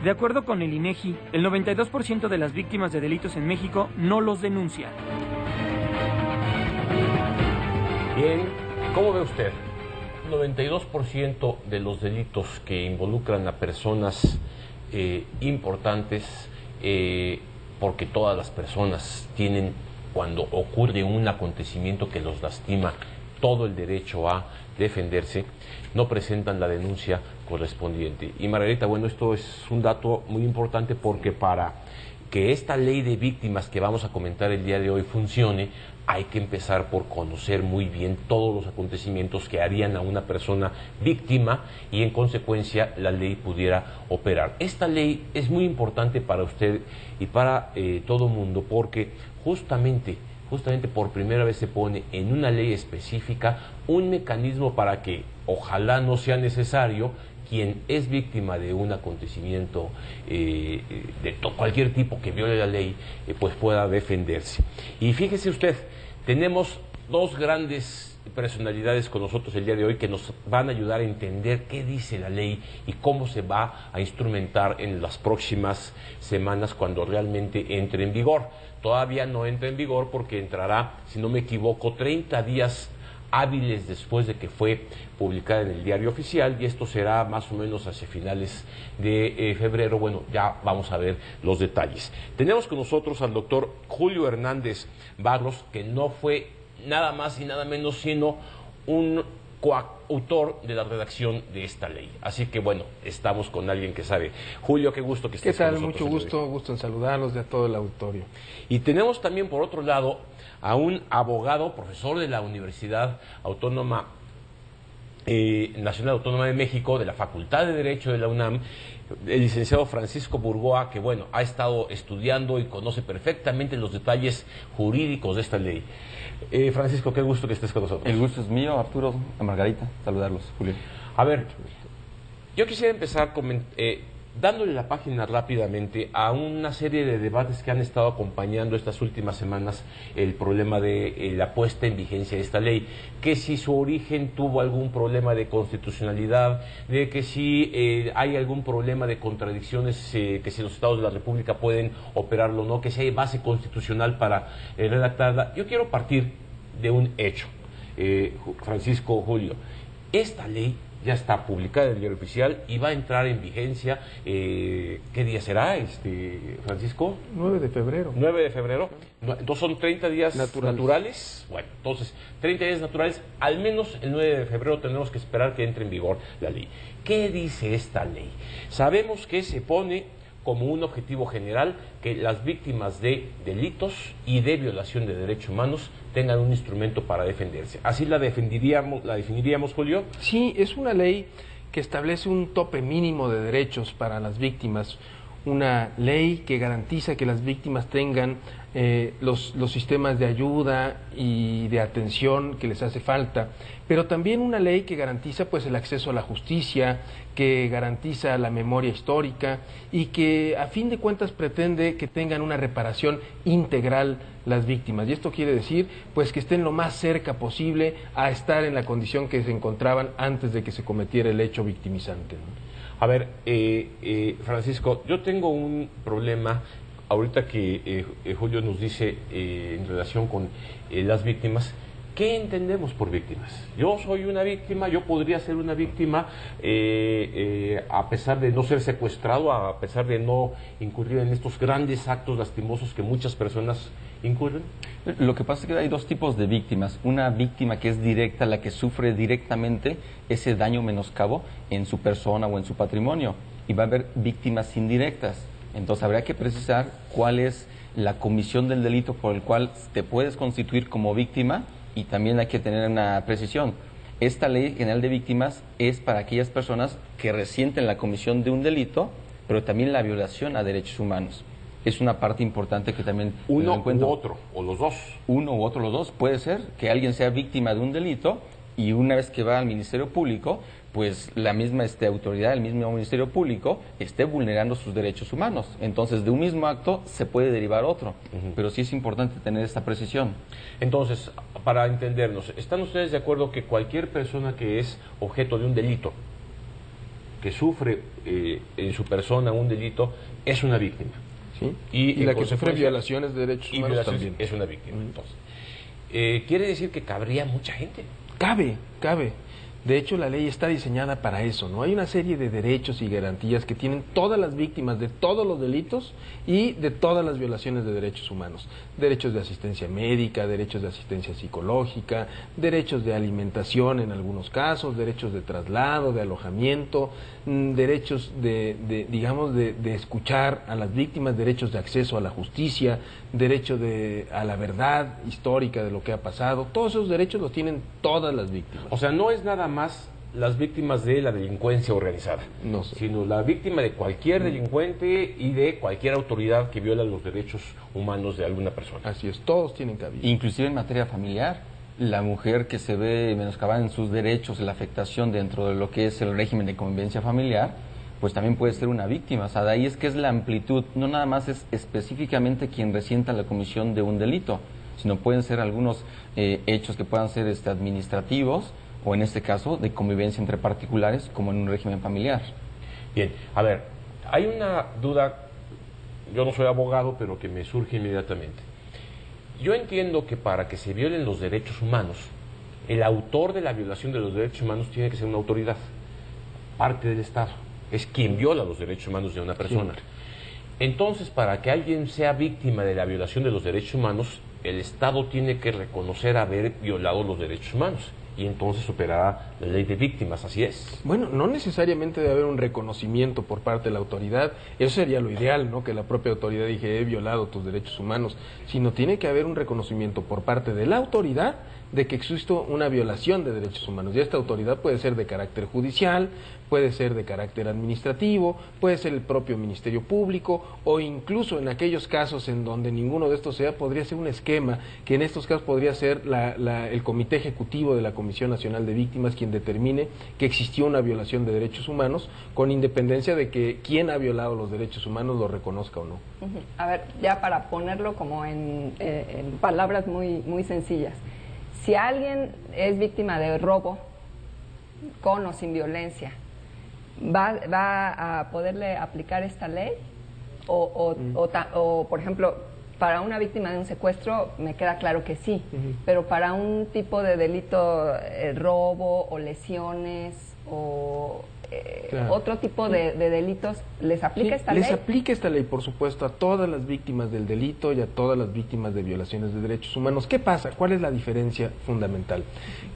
De acuerdo con el INEGI, el 92% de las víctimas de delitos en México no los denuncian. Bien, ¿cómo ve usted? 92% de los delitos que involucran a personas importantes, porque todas las personas tienen, cuando ocurre un acontecimiento que los lastima, todo el derecho a defenderse, no presentan la denuncia correspondiente. Y Margarita, bueno, esto es un dato muy importante porque para que esta ley de víctimas que vamos a comentar el día de hoy funcione, hay que empezar por conocer muy bien todos los acontecimientos que harían a una persona víctima y en consecuencia la ley pudiera operar. Esta ley es muy importante para usted y para todo mundo porque justamente por primera vez se pone en una ley específica un mecanismo para que ojalá no sea necesario quien es víctima de un acontecimiento cualquier tipo que viole la ley, pues pueda defenderse. Y fíjese usted, tenemos dos grandes personalidades con nosotros el día de hoy que nos van a ayudar a entender qué dice la ley y cómo se va a instrumentar en las próximas semanas cuando realmente entre en vigor. Todavía no entra en vigor porque entrará, si no me equivoco, 30 días hábiles después de que fue publicada en el Diario Oficial, y esto será más o menos hacia finales de febrero. Bueno, ya vamos a ver los detalles. Tenemos con nosotros al doctor Julio Hernández Barros, que no fue nada más y nada menos sino un coautor de la redacción de esta ley. Así que bueno, estamos con alguien que sabe. Julio, qué gusto que estés con nosotros. ¿Qué tal? Mucho gusto en saludarlos y a todo el auditorio. Y tenemos también por otro lado a un abogado, profesor de la Universidad Autónoma Nacional Autónoma de México, de la Facultad de Derecho de la UNAM, el licenciado Francisco Burgoa, que bueno, ha estado estudiando y conoce perfectamente los detalles jurídicos de esta ley. Francisco, qué gusto que estés con nosotros. El gusto es mío, Arturo, a Margarita, saludarlos, Julio. A ver, yo quisiera empezar dándole la página rápidamente a una serie de debates que han estado acompañando estas últimas semanas el problema de la puesta en vigencia de esta ley, que si su origen tuvo algún problema de constitucionalidad, de que si hay algún problema de contradicciones, que si los estados de la República pueden operarlo o no, que si hay base constitucional para redactarla. Yo quiero partir de un hecho, Francisco, Julio. Esta ley ya está publicada en el Diario Oficial y va a entrar en vigencia, ¿qué día será, Francisco? 9 de febrero. 9 de febrero. Entonces son 30 días naturales. Bueno, entonces 30 días naturales, al menos el 9 de febrero tendremos que esperar que entre en vigor la ley. ¿Qué dice esta ley? Sabemos que se pone como un objetivo general que las víctimas de delitos y de violación de derechos humanos tengan un instrumento para defenderse. ¿Así la definiríamos, Julio? Sí, es una ley que establece un tope mínimo de derechos para las víctimas, una ley que garantiza que las víctimas tengan los sistemas de ayuda y de atención que les hace falta, pero también una ley que garantiza pues el acceso a la justicia, que garantiza la memoria histórica y que a fin de cuentas pretende que tengan una reparación integral las víctimas. Y esto quiere decir pues que estén lo más cerca posible a estar en la condición que se encontraban antes de que se cometiera el hecho victimizante, ¿no? A ver, Francisco, yo tengo un problema ahorita que Julio nos dice en relación con las víctimas. ¿Qué entendemos por víctimas? Yo soy una víctima, yo podría ser una víctima a pesar de no ser secuestrado, a pesar de no incurrir en estos grandes actos lastimosos que muchas personas incurren. Lo que pasa es que hay dos tipos de víctimas. Una víctima que es directa, la que sufre directamente ese daño menoscabo en su persona o en su patrimonio. Y va a haber víctimas indirectas. Entonces habría que precisar cuál es la comisión del delito por el cual te puedes constituir como víctima, y también hay que tener una precisión. Esta ley general de víctimas es para aquellas personas que resienten la comisión de un delito, pero también la violación a derechos humanos. Es una parte importante que también... Uno u otro, o los dos. Uno u otro, los dos. Puede ser que alguien sea víctima de un delito y una vez que va al Ministerio Público, pues la misma autoridad, el mismo Ministerio Público, esté vulnerando sus derechos humanos. Entonces, de un mismo acto se puede derivar otro. Pero sí es importante tener esta precisión. Entonces, para entendernos, ¿están ustedes de acuerdo que cualquier persona que es objeto de un delito que sufre en su persona un delito es una víctima. ¿Sí? Y la en que sufre consecuencia, violaciones de derechos humanos violaciones también. es una víctima. Entonces, quiere decir que cabría mucha gente. Cabe. De hecho, la ley está diseñada para eso, ¿no? Hay una serie de derechos y garantías que tienen todas las víctimas de todos los delitos y de todas las violaciones de derechos humanos. Derechos de asistencia médica, derechos de asistencia psicológica, derechos de alimentación en algunos casos, derechos de traslado, de alojamiento, derechos de escuchar a las víctimas, derechos de acceso a la justicia, derecho a la verdad histórica de lo que ha pasado. Todos esos derechos los tienen todas las víctimas. O sea, no es nada más las víctimas de la delincuencia organizada, No sé. sino la víctima de cualquier delincuente y de cualquier autoridad que viola los derechos humanos de alguna persona. Así es, todos tienen cabida. Inclusive en materia familiar, la mujer que se ve menoscabada en sus derechos, en la afectación dentro de lo que es el régimen de convivencia familiar, pues también puede ser una víctima. O sea, de ahí es que es la amplitud, no nada más es específicamente quien resienta la comisión de un delito, sino pueden ser algunos hechos que puedan ser administrativos, o en este caso de convivencia entre particulares, como en un régimen familiar. Bien, a ver, hay una duda, yo no soy abogado, pero que me surge inmediatamente. Yo entiendo que para que se violen los derechos humanos, el autor de la violación de los derechos humanos tiene que ser una autoridad, parte del Estado, es quien viola los derechos humanos de una persona. Sí. Entonces, para que alguien sea víctima de la violación de los derechos humanos, el Estado tiene que reconocer haber violado los derechos humanos. Y entonces operará la ley de víctimas, así es. Bueno, no necesariamente debe haber un reconocimiento por parte de la autoridad, eso sería lo ideal, ¿no? Que la propia autoridad dije, he violado tus derechos humanos, sino tiene que haber un reconocimiento por parte de la autoridad de que existe una violación de derechos humanos. Y esta autoridad puede ser de carácter judicial, puede ser de carácter administrativo, puede ser el propio Ministerio Público, o incluso en aquellos casos en donde ninguno de estos sea, podría ser un esquema, que en estos casos podría ser el Comité Ejecutivo de la Comisión Nacional de Víctimas quien determine que existió una violación de derechos humanos, con independencia de que quien ha violado los derechos humanos lo reconozca o no. A ver, ya para ponerlo como en palabras muy sencillas. Si alguien es víctima de robo, con o sin violencia, ¿va a poderle aplicar esta ley? O, por ejemplo, para una víctima de un secuestro me queda claro que sí, pero para un tipo de delito, robo o lesiones o Claro. otro tipo de delitos, ¿les aplica esta ley? Les aplica esta ley, por supuesto, a todas las víctimas del delito y a todas las víctimas de violaciones de derechos humanos. ¿Qué pasa? ¿Cuál es la diferencia fundamental?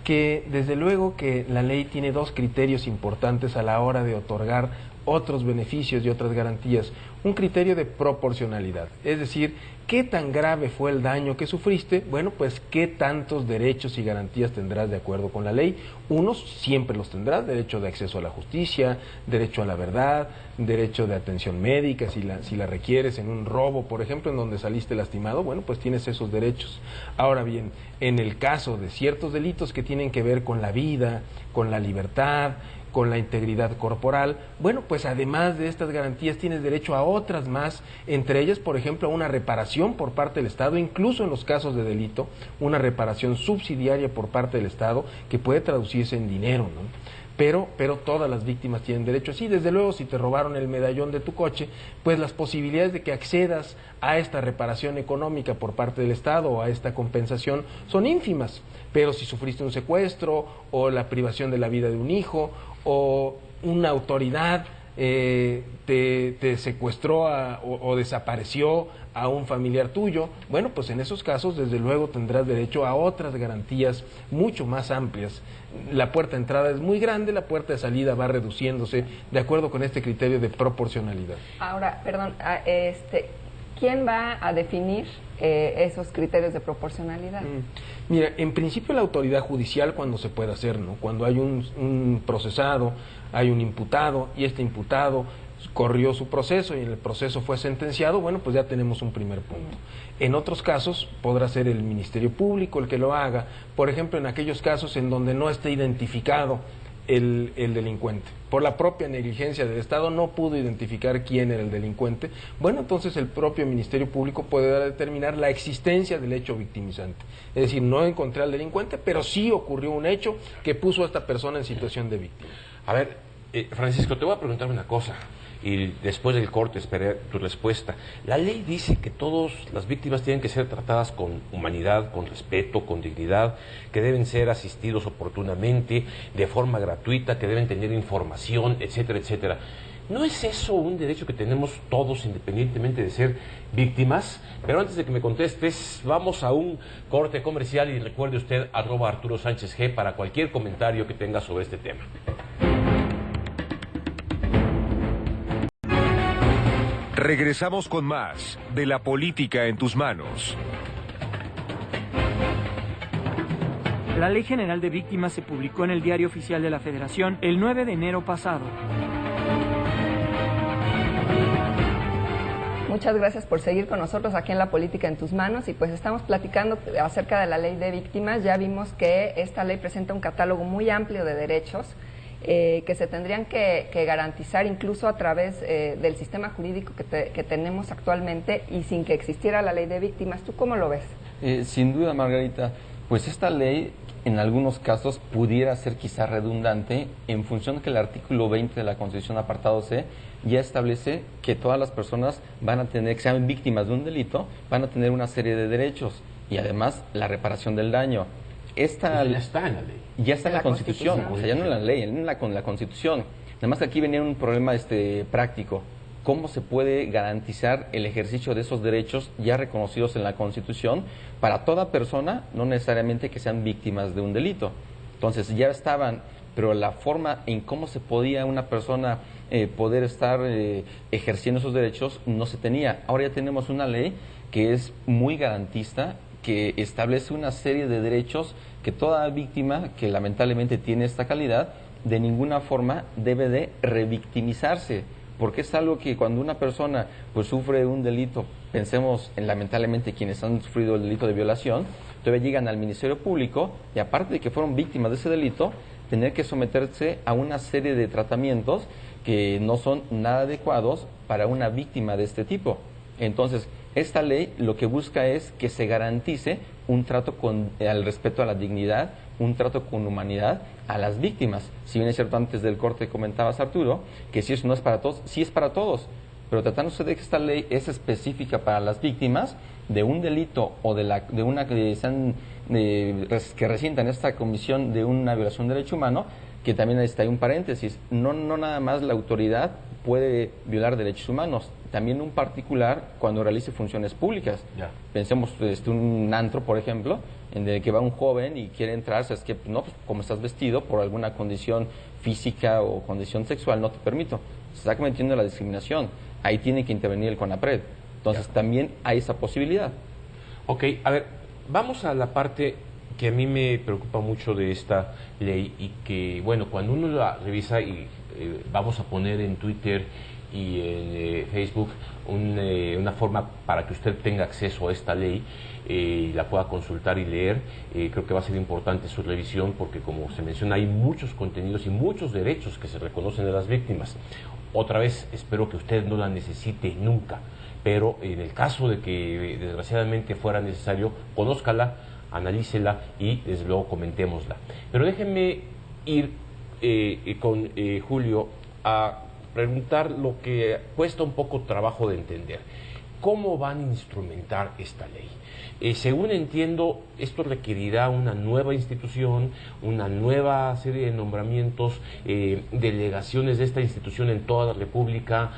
Que desde luego que la ley tiene dos criterios importantes a la hora de otorgar otros beneficios y otras garantías. Un criterio de proporcionalidad, es decir, ¿qué tan grave fue el daño que sufriste? Bueno, pues ¿qué tantos derechos y garantías tendrás de acuerdo con la ley? Unos siempre los tendrás, derecho de acceso a la justicia, derecho a la verdad, derecho de atención médica, si la requieres en un robo, por ejemplo, en donde saliste lastimado, bueno, pues tienes esos derechos. Ahora bien, en el caso de ciertos delitos que tienen que ver con la vida, con la libertad, con la integridad corporal, bueno, pues además de estas garantías tienes derecho a otras más, entre ellas, por ejemplo, a una reparación por parte del Estado, incluso en los casos de delito, una reparación subsidiaria por parte del Estado que puede traducirse en dinero, ¿no? Pero todas las víctimas tienen derecho. Sí, desde luego, si te robaron el medallón de tu coche, pues las posibilidades de que accedas a esta reparación económica por parte del Estado o a esta compensación son ínfimas. Pero si sufriste un secuestro o la privación de la vida de un hijo o una autoridad te secuestró o desapareció a un familiar tuyo, bueno, pues en esos casos desde luego tendrás derecho a otras garantías mucho más amplias. La puerta de entrada es muy grande, la puerta de salida va reduciéndose de acuerdo con este criterio de proporcionalidad. Ahora, perdón, ¿quién va a definir esos criterios de proporcionalidad? Mira, en principio la autoridad judicial cuando se puede hacer, ¿no? Cuando hay un procesado, hay un imputado y este imputado corrió su proceso y en el proceso fue sentenciado, bueno, pues ya tenemos un primer punto. En otros casos podrá ser el Ministerio Público el que lo haga, por ejemplo, en aquellos casos en donde no esté identificado el delincuente. Por la propia negligencia del Estado no pudo identificar quién era el delincuente. Bueno, entonces el propio Ministerio Público puede determinar la existencia del hecho victimizante. Es decir, no encontré al delincuente, pero sí ocurrió un hecho que puso a esta persona en situación de víctima. A ver, Francisco, te voy a preguntar una cosa y después del corte esperé tu respuesta. La ley dice que todas las víctimas tienen que ser tratadas con humanidad, con respeto, con dignidad, que deben ser asistidos oportunamente, de forma gratuita, que deben tener información, etcétera, etcétera. ¿No es eso un derecho que tenemos todos independientemente de ser víctimas? Pero antes de que me contestes, vamos a un corte comercial y recuerde usted @ArturoSánchezG para cualquier comentario que tenga sobre este tema. Regresamos con más de La Política en tus manos. La Ley General de Víctimas se publicó en el Diario Oficial de la Federación el 9 de enero pasado. Muchas gracias por seguir con nosotros aquí en La Política en tus manos y pues estamos platicando acerca de la Ley de Víctimas. Ya vimos que esta ley presenta un catálogo muy amplio de derechos que se tendrían que garantizar incluso a través del sistema jurídico que tenemos actualmente y sin que existiera la Ley de Víctimas. ¿Tú cómo lo ves? Sin duda, Margarita, pues esta ley en algunos casos pudiera ser quizá redundante en función de que el artículo 20 de la Constitución, apartado C, ya establece que todas las personas van a tener, que sean víctimas de un delito, van a tener una serie de derechos y además la reparación del daño. Ya está en la ley. Ya está en la Constitución, o sea, ya no en la ley, en la Constitución. Nada más que aquí venía un problema práctico. ¿Cómo se puede garantizar el ejercicio de esos derechos ya reconocidos en la Constitución para toda persona, no necesariamente que sean víctimas de un delito? Entonces ya estaban, pero la forma en cómo se podía una persona poder estar ejerciendo esos derechos no se tenía. Ahora ya tenemos una ley que es muy garantista, que establece una serie de derechos que toda víctima que lamentablemente tiene esta calidad de ninguna forma debe de revictimizarse, porque es algo que cuando una persona pues sufre un delito, pensemos en lamentablemente quienes han sufrido el delito de violación, todavía llegan al Ministerio Público y aparte de que fueron víctimas de ese delito, tener que someterse a una serie de tratamientos que no son nada adecuados para una víctima de este tipo. Entonces, esta ley lo que busca es que se garantice un trato al respeto a la dignidad, un trato con humanidad a las víctimas. Si bien es cierto, antes del corte comentabas, Arturo, que si eso no es para todos, sí es para todos, pero tratándose de que esta ley es específica para las víctimas de un delito o de una que resientan esta comisión de una violación de derecho humano, que también hay un paréntesis, no nada más la autoridad puede violar derechos humanos, también un particular cuando realice funciones públicas. Ya. Pensemos un antro, por ejemplo, en el que va un joven y quiere entrar, es que no, pues, como estás vestido por alguna condición física o condición sexual, no te permito. Se está cometiendo la discriminación. Ahí tiene que intervenir el CONAPRED. Entonces también hay esa posibilidad. Ok, a ver, vamos a la parte que a mí me preocupa mucho de esta ley y que, bueno, cuando uno la revisa y vamos a poner en Twitter y en Facebook una forma para que usted tenga acceso a esta ley y la pueda consultar y leer. Creo que va a ser importante su revisión porque, como se menciona, hay muchos contenidos y muchos derechos que se reconocen de las víctimas. Otra vez, espero que usted no la necesite nunca, pero en el caso de que desgraciadamente fuera necesario, conózcala, analícela y desde luego comentémosla. Pero déjenme ir con Julio a preguntar lo que cuesta un poco trabajo de entender. ¿Cómo van a instrumentar esta ley? Según entiendo, esto requerirá una nueva institución, una nueva serie de nombramientos, delegaciones de esta institución en toda la República,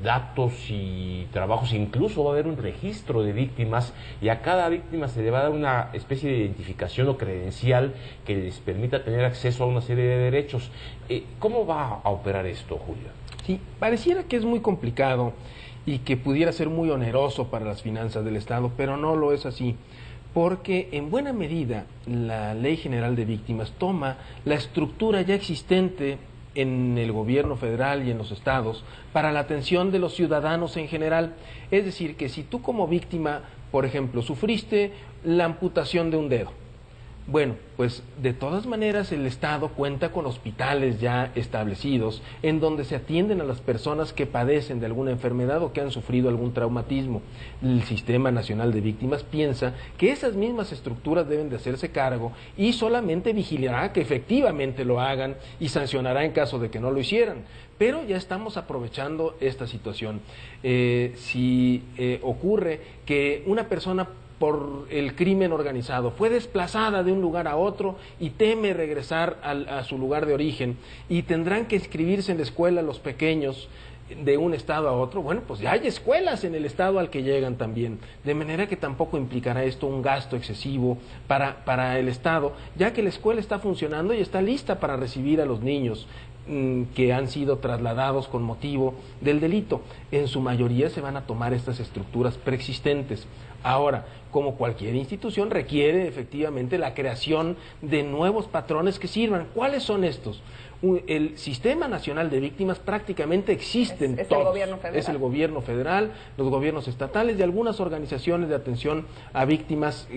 datos y trabajos, incluso va a haber un registro de víctimas y a cada víctima se le va a dar una especie de identificación o credencial que les permita tener acceso a una serie de derechos. ¿Cómo va a operar esto, Julio? Sí, pareciera que es muy complicado y que pudiera ser muy oneroso para las finanzas del Estado, pero no lo es así, porque en buena medida la Ley General de Víctimas toma la estructura ya existente en el gobierno federal y en los estados para la atención de los ciudadanos en general. Es decir, que si tú como víctima, por ejemplo, sufriste la amputación de un dedo, Bueno, pues de todas maneras el Estado cuenta con hospitales ya establecidos en donde se atienden a las personas que padecen de alguna enfermedad o que han sufrido algún traumatismo. El Sistema Nacional de Víctimas piensa que esas mismas estructuras deben de hacerse cargo y solamente vigilará que efectivamente lo hagan y sancionará en caso de que no lo hicieran. Pero ya estamos aprovechando esta situación. Si ocurre que una persona por el crimen organizado fue desplazada de un lugar a otro y teme regresar a su lugar de origen y tendrán que inscribirse en la escuela los pequeños de un estado a otro, bueno, pues ya hay escuelas en el estado al que llegan también, de manera que tampoco implicará esto un gasto excesivo para el estado, ya que la escuela está funcionando y está lista para recibir a los niños que han sido trasladados con motivo del delito. En su mayoría se van a tomar estas estructuras preexistentes. Ahora, como cualquier institución, requiere efectivamente la creación de nuevos patrones que sirvan. ¿Cuáles son estos? El Sistema Nacional de Víctimas prácticamente existen es todos. el gobierno federal. Es el gobierno federal, los gobiernos estatales y algunas organizaciones de atención a víctimas,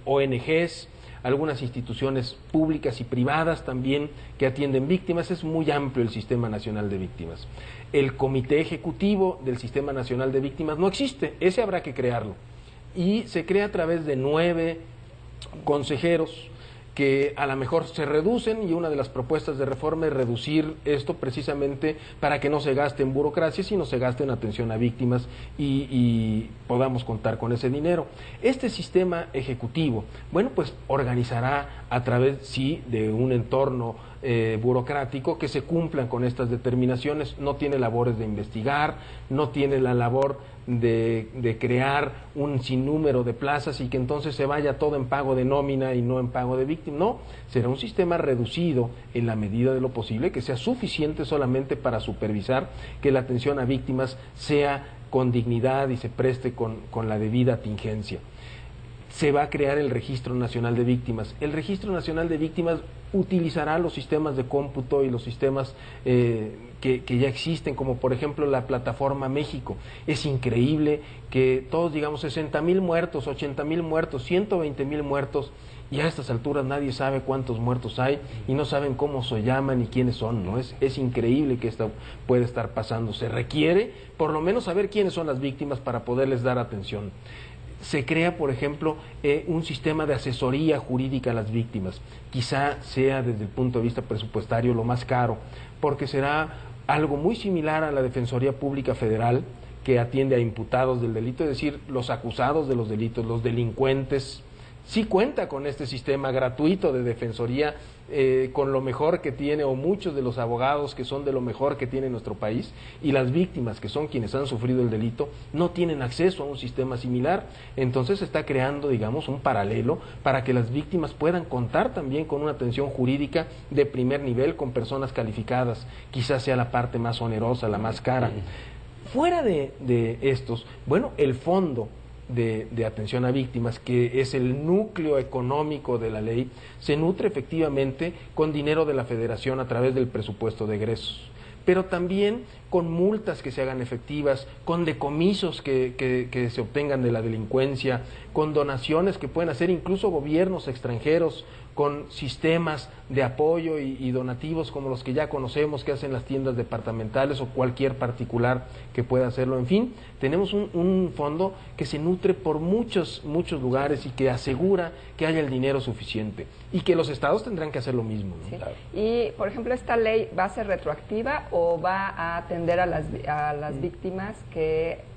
ONGs, algunas instituciones públicas y privadas también que atienden víctimas. Es muy amplio el Sistema Nacional de Víctimas. El Comité Ejecutivo del Sistema Nacional de Víctimas no existe, ese habrá que crearlo. Y se crea a través de 9 consejeros que a lo mejor se reducen, y una de las propuestas de reforma es reducir esto precisamente para que no se gaste en burocracia, sino se gaste en atención a víctimas y podamos contar con ese dinero. Este sistema ejecutivo, bueno, pues organizará a través, sí, de un entorno burocrático que se cumplan con estas determinaciones. No tiene labores de investigar, no tiene la labor de crear un sinnúmero de plazas y que entonces se vaya todo en pago de nómina y no en pago de víctima. No, será un sistema reducido en la medida de lo posible, que sea suficiente solamente para supervisar que la atención a víctimas sea con dignidad y se preste con la debida tingencia. Se va a crear el Registro Nacional de Víctimas. El Registro Nacional de Víctimas utilizará los sistemas de cómputo y los sistemas que ya existen, como por ejemplo la plataforma México. Es increíble que todos digamos 60,000 muertos, 80,000 muertos, 120,000 muertos, y a estas alturas nadie sabe cuántos muertos hay y no saben cómo se llaman y quiénes son, ¿no? Es increíble que esto pueda estar pasando. Se requiere por lo menos saber quiénes son las víctimas para poderles dar atención. Se crea, por ejemplo, un sistema de asesoría jurídica a las víctimas. Quizá sea desde el punto de vista presupuestario lo más caro, porque será algo muy similar a la Defensoría Pública Federal, que atiende a imputados del delito, es decir, los acusados de los delitos, los delincuentes. Sí cuenta con este sistema gratuito de defensoría, con lo mejor que tiene, o muchos de los abogados que son de lo mejor que tiene nuestro país, y las víctimas, que son quienes han sufrido el delito, no tienen acceso a un sistema similar. Entonces se está creando, digamos, un paralelo para que las víctimas puedan contar también con una atención jurídica de primer nivel, con personas calificadas. Quizás sea la parte más onerosa, la más cara. Fuera de estos, bueno, el fondo de atención a víctimas, que es el núcleo económico de la ley, se nutre efectivamente con dinero de la Federación a través del presupuesto de egresos, pero también con multas que se hagan efectivas, con decomisos que se obtengan de la delincuencia, con donaciones que pueden hacer incluso gobiernos extranjeros, con sistemas de apoyo y donativos como los que ya conocemos que hacen las tiendas departamentales o cualquier particular que pueda hacerlo. En fin, tenemos un fondo que se nutre por muchos lugares y que asegura que haya el dinero suficiente, y que los estados tendrán que hacer lo mismo, ¿no? Sí. Y, por ejemplo, ¿esta ley va a ser retroactiva o va a atender a las víctimas que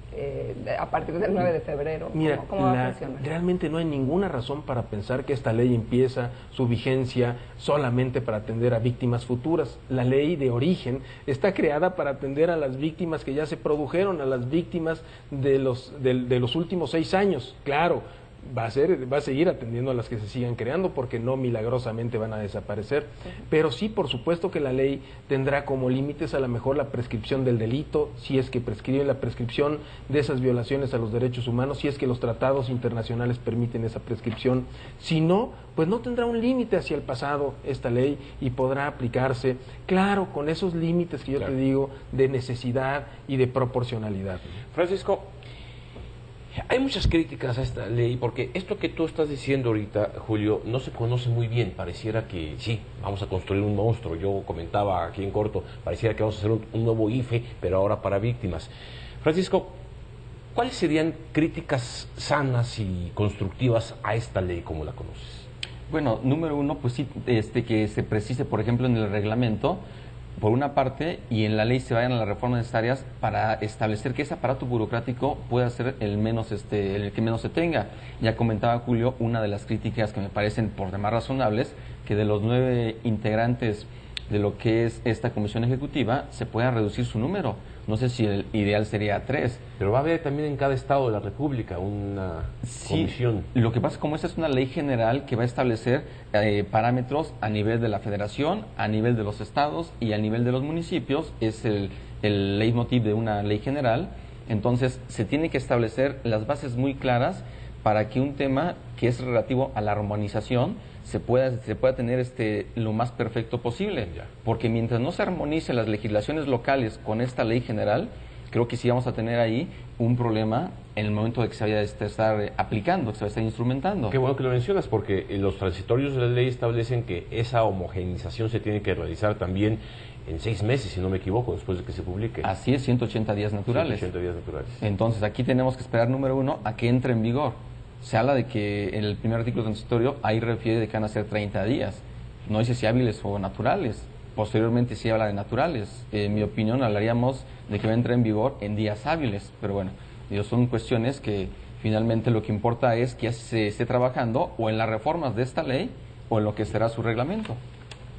a partir del 9 de febrero? Mira, ¿Cómo va a funcionar? realmente no hay ninguna razón para pensar que esta ley empieza su vigencia solamente para atender a víctimas futuras. La ley de origen está creada para atender a las víctimas que ya se produjeron, a las víctimas de los últimos 6 años. Claro, va a seguir atendiendo a las que se sigan creando, porque no milagrosamente van a desaparecer, pero sí, por supuesto que la ley tendrá como límites a lo mejor la prescripción del delito, si es que prescribe, la prescripción de esas violaciones a los derechos humanos, si es que los tratados internacionales permiten esa prescripción. Si no, pues no tendrá un límite hacia el pasado esta ley y podrá aplicarse, claro, con esos límites que yo te digo, de necesidad y de proporcionalidad. Francisco, Hay muchas críticas a esta ley porque esto que tú estás diciendo ahorita, Julio, no se conoce muy bien. Pareciera que sí, vamos a construir un monstruo. Yo comentaba aquí en corto, pareciera que vamos a hacer un nuevo IFE, pero ahora para víctimas. Francisco, ¿cuáles serían críticas sanas y constructivas a esta ley como la conoces? Bueno, número uno, pues sí, que se precise, por ejemplo, en el reglamento, por una parte, y en la ley se vayan a las reformas necesarias para establecer que ese aparato burocrático pueda ser el que menos se tenga. Ya comentaba Julio, una de las críticas que me parecen por demás razonables, que de los 9 integrantes de lo que es esta comisión ejecutiva, se pueda reducir su número. No sé si el ideal sería 3. Pero va a haber también en cada estado de la República una comisión. Lo que pasa es que como esta es una ley general que va a establecer parámetros a nivel de la federación, a nivel de los estados y a nivel de los municipios, es el leitmotiv de una ley general. Entonces se tiene que establecer las bases muy claras para que un tema que es relativo a la armonización se pueda tener lo más perfecto posible. Porque mientras no se armonicen las legislaciones locales con esta ley general, creo que sí vamos a tener ahí un problema en el momento de que se vaya a estar aplicando, que se vaya a estar instrumentando. Qué bueno que lo mencionas, porque los transitorios de la ley establecen que esa homogenización se tiene que realizar también en 6 meses, si no me equivoco, después de que se publique. Así es, 180 días naturales. 180 días naturales. Entonces aquí tenemos que esperar, número uno, a que entre en vigor. Se habla de que en el primer artículo transitorio ahí refiere de que van a ser 30 días. No dice si hábiles o naturales. Posteriormente sí habla de naturales. En mi opinión hablaríamos de que va a entrar en vigor en días hábiles. Pero bueno, son cuestiones que finalmente lo que importa es que ya se esté trabajando o en las reformas de esta ley o en lo que será su reglamento.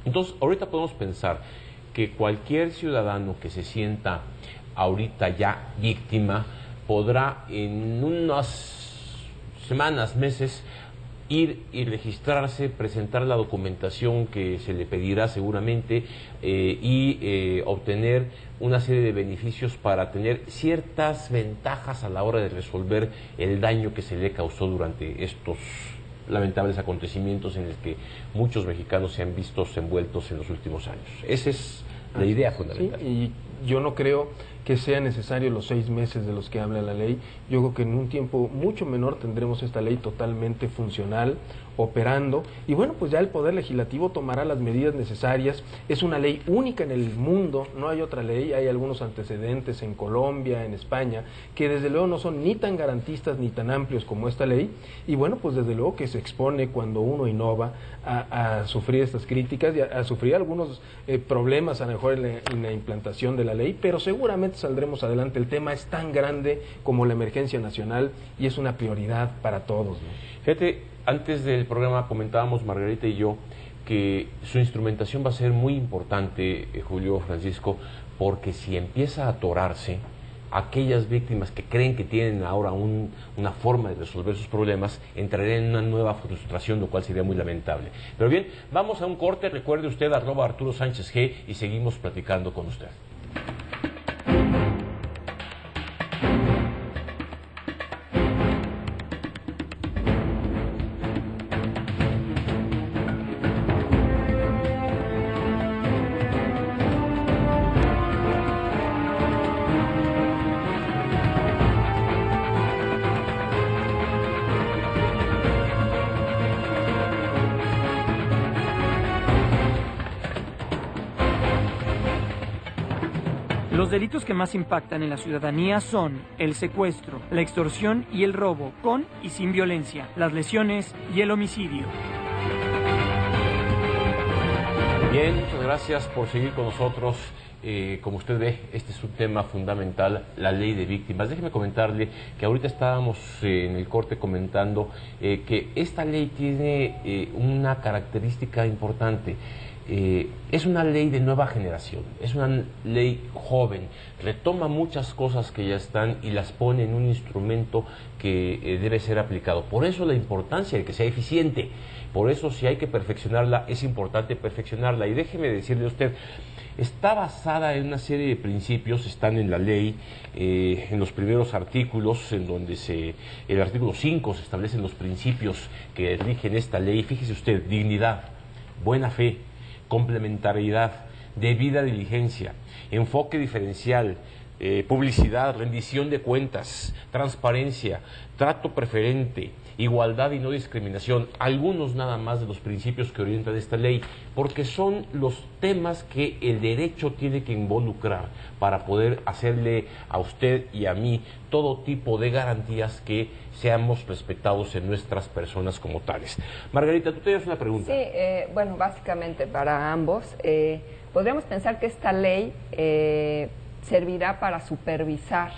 Entonces, ahorita podemos pensar que cualquier ciudadano que se sienta ahorita ya víctima podrá en unas semanas, meses, ir y registrarse, presentar la documentación que se le pedirá seguramente y obtener una serie de beneficios para tener ciertas ventajas a la hora de resolver el daño que se le causó durante estos lamentables acontecimientos en el que muchos mexicanos se han visto envueltos en los últimos años. Esa es la idea fundamental. Sí, y yo no creo que sean necesarios los 6 meses de los que habla la ley. Yo creo que en un tiempo mucho menor tendremos esta ley totalmente funcional, operando, y bueno, pues ya el Poder Legislativo tomará las medidas necesarias. Es una ley única en el mundo, no hay otra ley. Hay algunos antecedentes en Colombia, en España, que desde luego no son ni tan garantistas ni tan amplios como esta ley, y bueno, pues desde luego que se expone cuando uno innova a sufrir estas críticas y a sufrir algunos problemas a lo mejor en la implantación de la ley, pero seguramente saldremos adelante. El tema es tan grande como la emergencia nacional y es una prioridad para todos, ¿no? Fíjate, antes del programa comentábamos Margarita y yo que su instrumentación va a ser muy importante, Julio, Francisco, porque si empieza a atorarse, aquellas víctimas que creen que tienen ahora una forma de resolver sus problemas entrarían en una nueva frustración, lo cual sería muy lamentable. Pero bien, vamos a un corte. Recuerde usted @Arturo Sánchez G y seguimos platicando con usted. Los delitos que más impactan en la ciudadanía son el secuestro, la extorsión y el robo, con y sin violencia, las lesiones y el homicidio. Bien, muchas gracias por seguir con nosotros. Como usted ve, este es un tema fundamental, la ley de víctimas. Déjeme comentarle que ahorita estábamos en el corte comentando que esta ley tiene una característica importante. Es una ley de nueva generación, es una ley joven, retoma muchas cosas que ya están y las pone en un instrumento que debe ser aplicado. Por eso la importancia de que sea eficiente, por eso si hay que perfeccionarla, es importante perfeccionarla. Y déjeme decirle a usted, está basada en una serie de principios, están en la ley, en los primeros artículos, en donde el artículo 5 se establecen los principios que rigen esta ley. Fíjese usted: dignidad, buena fe, complementariedad, debida diligencia, enfoque diferencial, publicidad, rendición de cuentas, transparencia, trato preferente, igualdad y no discriminación, algunos nada más de los principios que orientan esta ley, porque son los temas que el derecho tiene que involucrar para poder hacerle a usted y a mí todo tipo de garantías que seamos respetados en nuestras personas como tales. Margarita, tú tenías una pregunta. Sí, bueno, básicamente para ambos, podríamos pensar que esta ley servirá para supervisar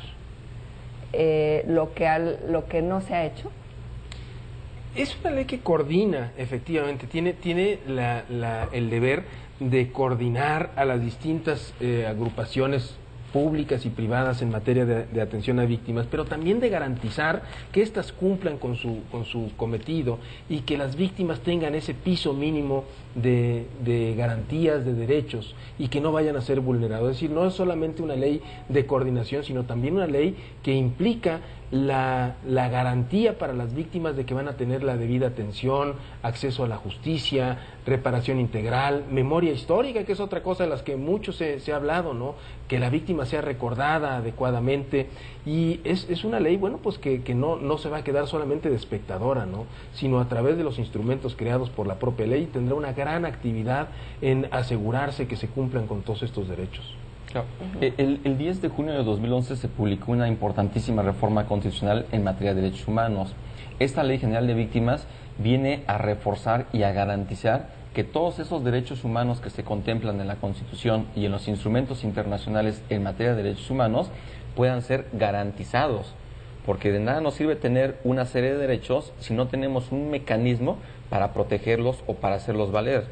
lo que no se ha hecho. Es una ley que coordina, efectivamente, tiene el deber de coordinar a las distintas agrupaciones públicas y privadas en materia de atención a víctimas, pero también de garantizar que éstas cumplan con su cometido y que las víctimas tengan ese piso mínimo de garantías, de derechos, y que no vayan a ser vulnerados. Es decir, no es solamente una ley de coordinación, sino también una ley que implica la garantía para las víctimas de que van a tener la debida atención, acceso a la justicia, reparación integral, memoria histórica, que es otra cosa de las que mucho se ha hablado, ¿no? Que la víctima sea recordada adecuadamente, y es una ley, bueno, pues que no se va a quedar solamente de espectadora, ¿no? Sino a través de los instrumentos creados por la propia ley tendrá una gran actividad en asegurarse que se cumplan con todos estos derechos. Claro. El 10 de junio de 2011 se publicó una importantísima reforma constitucional en materia de derechos humanos. Esta Ley General de Víctimas viene a reforzar y a garantizar que todos esos derechos humanos que se contemplan en la Constitución y en los instrumentos internacionales en materia de derechos humanos puedan ser garantizados, porque de nada nos sirve tener una serie de derechos si no tenemos un mecanismo para protegerlos o para hacerlos valer.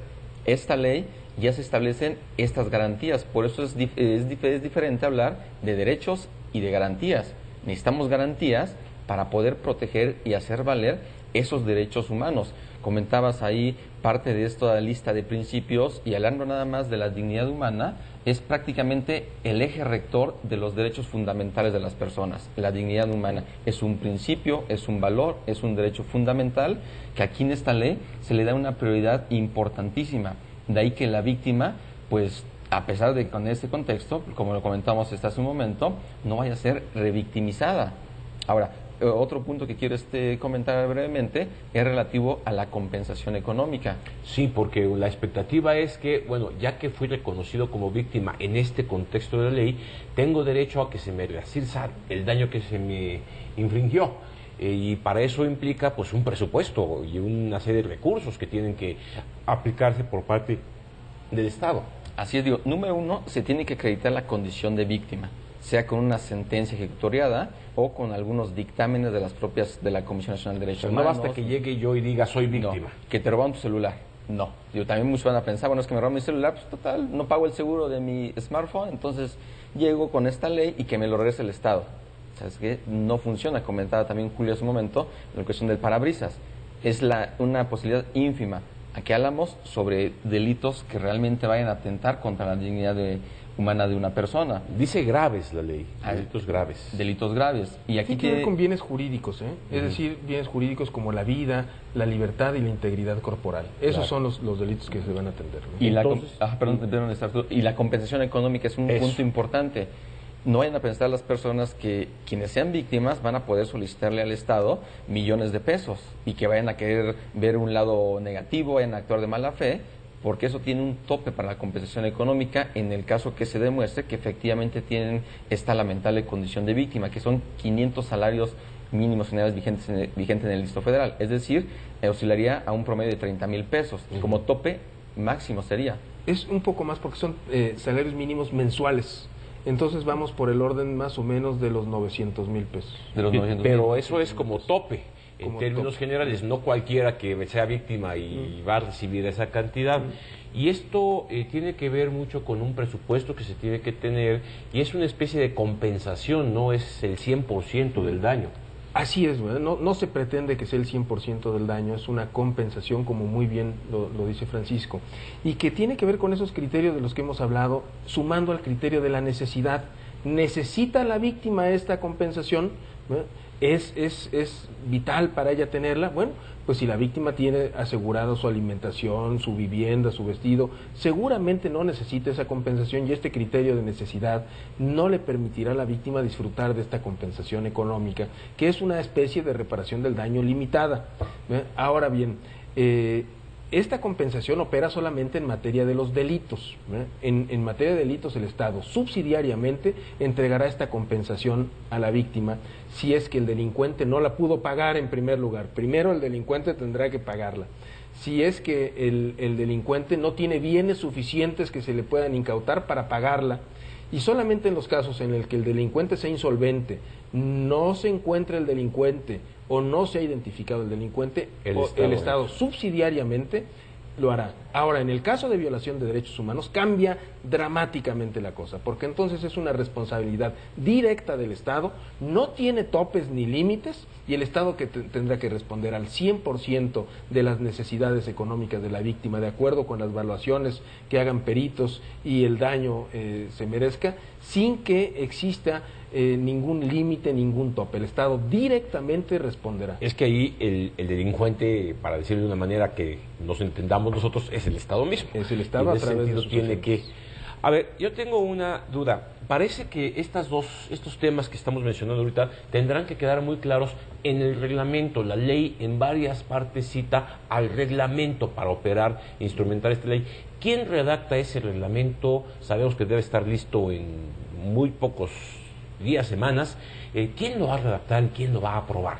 Esta ley ya se establecen estas garantías, por eso es diferente hablar de derechos y de garantías. Necesitamos garantías para poder proteger y hacer valer esos derechos humanos. Comentabas ahí parte de esta lista de principios, y hablando nada más de la dignidad humana, es prácticamente el eje rector de los derechos fundamentales de las personas. La dignidad humana es un principio, es un valor, es un derecho fundamental que aquí en esta ley se le da una prioridad importantísima. De ahí que la víctima, pues a pesar de que con ese contexto, como lo comentamos hasta hace un momento, no vaya a ser revictimizada. Ahora, otro punto que quiero comentar brevemente es relativo a la compensación económica. Sí, porque la expectativa es que, bueno, ya que fui reconocido como víctima en este contexto de la ley, tengo derecho a que se me resarza el daño que se me infringió. Y para eso implica pues un presupuesto y una serie de recursos que tienen que aplicarse por parte del Estado. Así es, digo, número uno, se tiene que acreditar la condición de víctima, sea con una sentencia ejecutoriada o con algunos dictámenes de las propias de la Comisión Nacional de Derechos Humanos. No basta que llegue yo y diga soy víctima. No, que te roban tu celular. No. Yo también muchos van a pensar, bueno, es que me roban mi celular, pues total, no pago el seguro de mi smartphone, entonces llego con esta ley y que me lo regrese el Estado. ¿Sabes qué? No funciona. Comentaba también Julio hace un momento la cuestión del parabrisas. Es una posibilidad ínfima. Aquí hablamos sobre delitos que realmente vayan a atentar contra la dignidad humana de una persona. Dice graves la ley, delitos graves. Delitos graves. Y aquí tiene que ver con bienes jurídicos, es decir, bienes jurídicos como la vida, la libertad y la integridad corporal. Esos son los delitos que se van a atender, ¿no? Y entonces, y la compensación económica es un punto importante. No vayan a pensar las personas que quienes sean víctimas van a poder solicitarle al Estado millones de pesos y que vayan a querer ver un lado negativo, vayan a actuar de mala fe, porque eso tiene un tope para la compensación económica en el caso que se demuestre que efectivamente tienen esta lamentable condición de víctima, que son 500 salarios mínimos generales vigentes en el Distrito Federal. Es decir, oscilaría a un promedio de 30,000 pesos. Como tope máximo sería. Es un poco más porque son salarios mínimos mensuales. Entonces vamos por el orden más o menos de los 900,000 pesos. Pero eso es como tope. En términos generales, no cualquiera que sea víctima y va a recibir esa cantidad. Y esto tiene que ver mucho con un presupuesto que se tiene que tener, y es una especie de compensación, no es el 100% del daño. Así es, no se pretende que sea el 100% del daño, es una compensación, como muy bien lo dice Francisco, y que tiene que ver con esos criterios de los que hemos hablado, sumando al criterio de la necesidad. ¿Necesita la víctima esta compensación? ¿Es vital para ella tenerla? Bueno, pues si la víctima tiene asegurado su alimentación, su vivienda, su vestido, seguramente no necesita esa compensación, y este criterio de necesidad no le permitirá a la víctima disfrutar de esta compensación económica, que es una especie de reparación del daño limitada. Ahora bien, esta compensación opera solamente en materia de los delitos. En materia de delitos, el Estado subsidiariamente entregará esta compensación a la víctima si es que el delincuente no la pudo pagar en primer lugar. Primero el delincuente tendrá que pagarla. Si es que el delincuente no tiene bienes suficientes que se le puedan incautar para pagarla, y solamente en los casos en el que el delincuente sea insolvente, no se encuentre el delincuente o no se ha identificado el delincuente, el Estado subsidiariamente lo hará. Ahora, en el caso de violación de derechos humanos cambia dramáticamente la cosa, porque entonces es una responsabilidad directa del Estado, no tiene topes ni límites, y el Estado que tendrá que responder al 100% de las necesidades económicas de la víctima, de acuerdo con las evaluaciones que hagan peritos y el daño se merezca, sin que exista ningún límite, ningún tope. El Estado directamente responderá. Es que ahí el delincuente, para decirlo de una manera que nos entendamos nosotros, es el Estado mismo. Es el Estado a través de sus tiene que... A ver, yo tengo una duda. Parece que estos temas que estamos mencionando ahorita tendrán que quedar muy claros en el reglamento. La ley en varias partes cita al reglamento para operar e instrumentar esta ley. ¿Quién redacta ese reglamento? Sabemos que debe estar listo en muy pocos días, semanas. ¿Quién lo va a redactar y quién lo va a aprobar?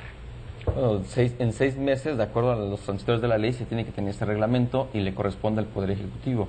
Bueno, en 6 meses, de acuerdo a los transitores de la ley, se tiene que tener este reglamento y le corresponde al Poder Ejecutivo.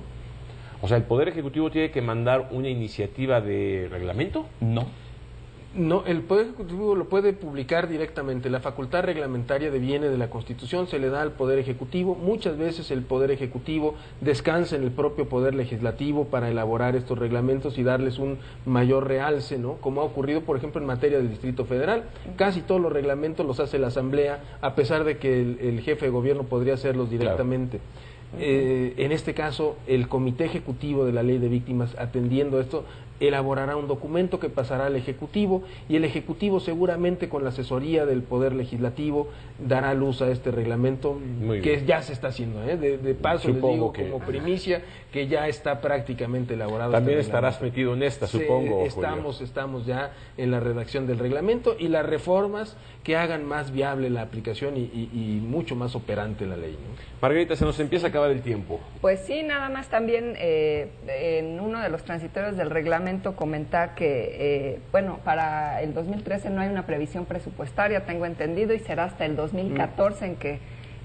O sea, ¿el Poder Ejecutivo tiene que mandar una iniciativa de reglamento? No, el Poder Ejecutivo lo puede publicar directamente. La facultad reglamentaria deviene de la Constitución, se le da al Poder Ejecutivo. Muchas veces el Poder Ejecutivo descansa en el propio Poder Legislativo para elaborar estos reglamentos y darles un mayor realce, ¿no? Como ha ocurrido, por ejemplo, en materia del Distrito Federal. Casi todos los reglamentos los hace la Asamblea, a pesar de que el jefe de gobierno podría hacerlos directamente. Claro. En este caso, el Comité Ejecutivo de la Ley de Víctimas, atendiendo esto, elaborará un documento que pasará al Ejecutivo, y el Ejecutivo seguramente con la asesoría del Poder Legislativo dará luz a este reglamento que ya se está haciendo. De paso les digo como primicia que ya está prácticamente elaborado. También estarás metido en esta, supongo. Estamos ya en la redacción del reglamento y las reformas que hagan más viable la aplicación y mucho más operante la ley, ¿no? Margarita, se nos empieza a acabar el tiempo. Pues sí, nada más también en uno de los transitorios del reglamento comentar que, bueno, para el 2013 no hay una previsión presupuestaria, tengo entendido, y será hasta el 2014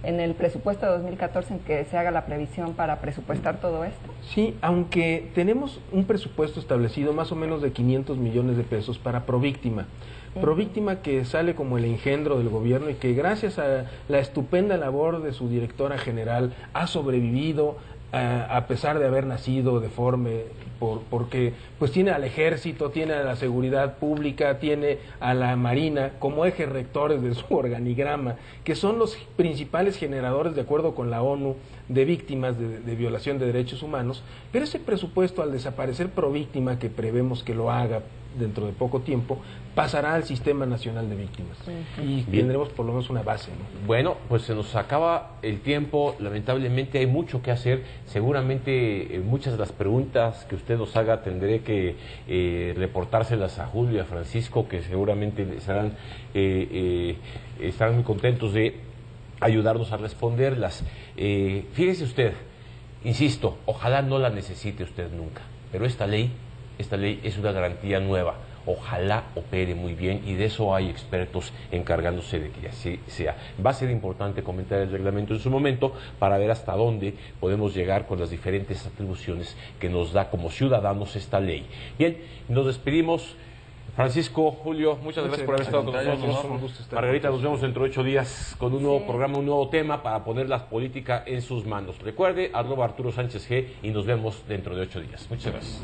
en el presupuesto de 2014 en que se haga la previsión para presupuestar todo esto. Sí, aunque tenemos un presupuesto establecido más o menos de 500 millones de pesos para Províctima. Províctima, que sale como el engendro del gobierno y que gracias a la estupenda labor de su directora general ha sobrevivido a pesar de haber nacido deforme, porque pues tiene al ejército, tiene a la seguridad pública, tiene a la marina como ejes rectores de su organigrama, que son los principales generadores, de acuerdo con la ONU, de víctimas de violación de derechos humanos. Pero ese presupuesto, al desaparecer Províctima, que prevemos que lo haga dentro de poco tiempo, pasará al Sistema Nacional de Víctimas. Y tendremos por lo menos una base, ¿no? Bueno, pues se nos acaba el tiempo, lamentablemente hay mucho que hacer. Seguramente muchas de las preguntas que usted nos haga tendré que reportárselas a Julio y a Francisco, que seguramente estarán muy contentos de ayudarnos a responderlas. Fíjese usted, insisto, ojalá no la necesite usted nunca, pero esta ley es una garantía nueva. Ojalá opere muy bien, y de eso hay expertos encargándose de que así sea. Va a ser importante comentar el reglamento en su momento para ver hasta dónde podemos llegar con las diferentes atribuciones que nos da como ciudadanos esta ley. Bien, nos despedimos. Francisco, Julio, muchas gracias por haber estado con nosotros. Margarita, nos vemos dentro de 8 días con un nuevo programa, un nuevo tema para poner la política en sus manos. Recuerde, @Arturo Sánchez G, y nos vemos dentro de 8 días. Muchas gracias.